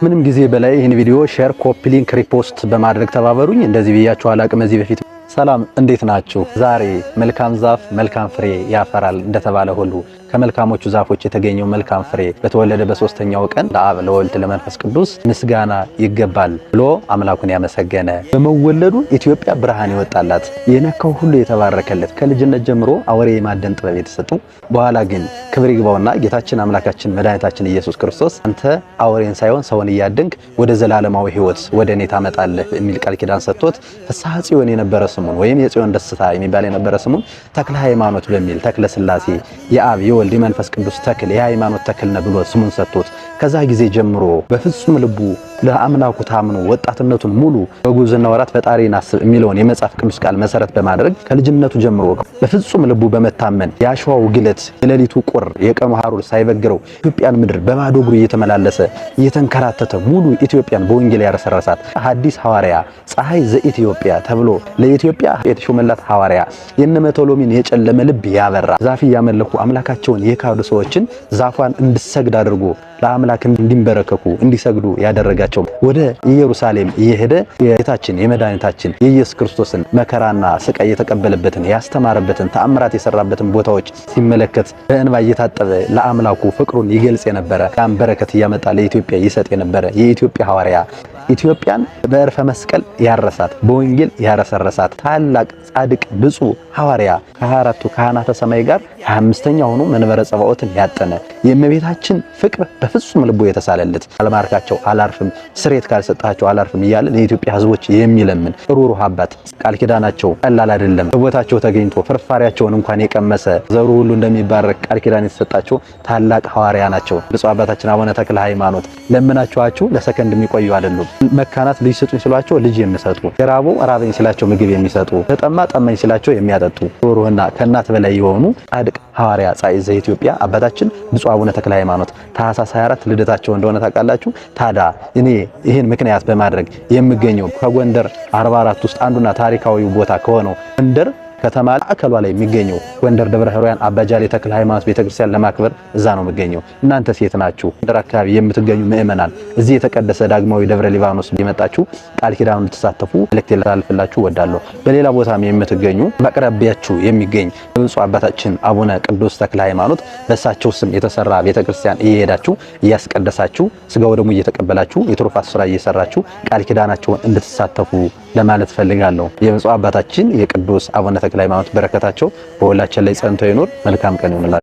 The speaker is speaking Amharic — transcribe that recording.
ምንም ጊዜ በላይ ይህን ቪዲዮ ሼር፣ ኮፒ ሊንክ፣ ሪፖስት በማድረግ ተባበሩኝ። እንደዚህ ብያችሁ አላቅም እዚህ በፊት። ሰላም እንዴት ናችሁ? ዛሬ መልካም ዛፍ መልካም ፍሬ ያፈራል እንደተባለ ሁሉ ከመልካሞቹ ዛፎች የተገኘው መልካም ፍሬ በተወለደ በሶስተኛው ቀን ለአብ ለወልድ ለመንፈስ ቅዱስ ምስጋና ይገባል ብሎ አምላኩን ያመሰገነ በመወለዱ ኢትዮጵያ ብርሃን ይወጣላት የነካው ሁሉ የተባረከለት ከልጅነት ጀምሮ አውሬ የማደን ጥበብ የተሰጡ በኋላ ግን ክብር ይግባውና ጌታችን አምላካችን መድኃኒታችን ኢየሱስ ክርስቶስ አንተ አውሬን ሳይሆን ሰውን እያደንክ ወደ ዘላለማዊ ሕይወት ወደ እኔ ታመጣለህ የሚል ቃል ኪዳን ሰጥቶት ፍስሐ ጽዮን የነበረ ስሙን ወይም የጽዮን ደስታ የሚባል የነበረ ስሙን ተክለ ሃይማኖት በሚል ተክለ ሥላሴ የአብ ወልድ መንፈስ ቅዱስ ተክል የሃይማኖት ተክል ነው ብሎ ስሙን ሰጥቶት ከዛ ጊዜ ጀምሮ በፍጹም ልቡ ለአምላኩ ታምኖ ወጣትነቱን ሙሉ በጉብዝና ወራት ፈጣሪን አስብ የሚለውን የመጽሐፍ ቅዱስ ቃል መሰረት በማድረግ ከልጅነቱ ጀምሮ በፍጹም ልቡ በመታመን የአሸዋው ግለት የሌሊቱ ቁር የቀኑ ሐሩር ሳይበግረው ኢትዮጵያን ምድር በባዶ እግሩ እየተመላለሰ እየተንከራተተ ሙሉ ኢትዮጵያን በወንጌል ያረሰረሳት ሐዲስ ሐዋርያ ፀሐይ ዘኢትዮጵያ ተብሎ ለኢትዮጵያ የተሾመላት ሐዋርያ የነመቶሎሚን የጨለመ ልብ ያበራ ዛፍ ያመለኩ አምላካቸውን የካዱ ሰዎችን ዛፏን እንድሰግድ አድርጎ ለአምላክ እንዲንበረከኩ እንዲሰግዱ ያደረጋቸው ወደ ኢየሩሳሌም እየሄደ የጌታችን የመድኃኒታችን የኢየሱስ ክርስቶስን መከራና ስቃይ የተቀበለበትን ያስተማረበትን ተአምራት የሰራበትን ቦታዎች ሲመለከት በእንባ እየታጠበ ለአምላኩ ፍቅሩን ይገልጽ የነበረ ያን በረከት እያመጣ ለኢትዮጵያ ይሰጥ የነበረ የኢትዮጵያ ሐዋርያ ኢትዮጵያን በእርፈ መስቀል ያረሳት በወንጌል ያረሰረሳት ታላቅ ጻድቅ ብፁዕ ሐዋርያ ከ24ቱ ካህናተ ሰማይ ጋር 25ኛው ሆኖ መንበረ ጸባዖትን ያጠነ የእመቤታችን ፍቅር በፍጹም ልቡ የተሳለለት አልማርካቸው አላርፍም ስሬት ካልሰጣቸው አላርፍም እያለ ለኢትዮጵያ ሕዝቦች የሚለምን ሩሩህ አባት ቃል ኪዳናቸው ቀላል አይደለም። በቦታቸው ተገኝቶ ፍርፋሪያቸውን እንኳን የቀመሰ ዘሩ ሁሉ እንደሚባረክ ቃል ኪዳን የተሰጣቸው ታላቅ ሐዋርያ ናቸው። ብፁዕ አባታችን አቡነ ተክለ ሃይማኖት ለምናችኋቸው ለሰከንድ የሚቆዩ አይደሉም። መካናት ልጅ ስጡኝ ሲሏቸው ልጅ የሚሰጡ የራቦ ራበኝ ሲላቸው ምግብ የሚሰጡ ተጠማ ጠማኝ ሲላቸው የሚያጠጡ ሩሩህና ከእናት በላይ የሆኑ ጻድቅ ሐዋርያ ፀሐይ ዘኢትዮጵያ አባታችን ብፁዕ አቡነ ተክለ ሃይማኖት ታኅሳስ 24 ልደታቸው እንደሆነ ታውቃላችሁ። ታዲያ እኔ ይህን ምክንያት በማድረግ የምገኘው ከጎንደር 44 ውስጥ አንዱና ታሪካዊ ቦታ ከሆነው ጎንደር ከተማ አከሏ ላይ የሚገኘው ጎንደር ደብረ ኅሩያን አባጃሌ ተክለ ሃይማኖት ቤተክርስቲያን ለማክበር እዛ ነው የሚገኘው። እናንተ ሴት ናችሁ ጎንደር አካባቢ የምትገኙ ምእመናን እዚህ የተቀደሰ ዳግማዊ ደብረ ሊባኖስ ሊመጣችሁ ቃል ኪዳኑን ተሳተፉ መልእክት ላልፍላችሁ ወዳለሁ። በሌላ ቦታም የምትገኙ በአቅራቢያችሁ የሚገኝ ብፁዕ አባታችን አቡነ ቅዱስ ተክለ ሃይማኖት በእሳቸው ስም የተሰራ ቤተክርስቲያን እየሄዳችሁ እያስቀደሳችሁ ስጋው ደግሞ እየተቀበላችሁ የትሩፋት ስራ እየሰራችሁ ቃል ኪዳናቸውን እንድትሳተፉ ለማለት ፈልጋለሁ። የብፁዕ አባታችን የቅዱስ አቡነ ተክለ ሃይማኖት በረከታቸው በሁላችን ላይ ጸንቶ ይኖር። መልካም ቀን ይሁንላችሁ።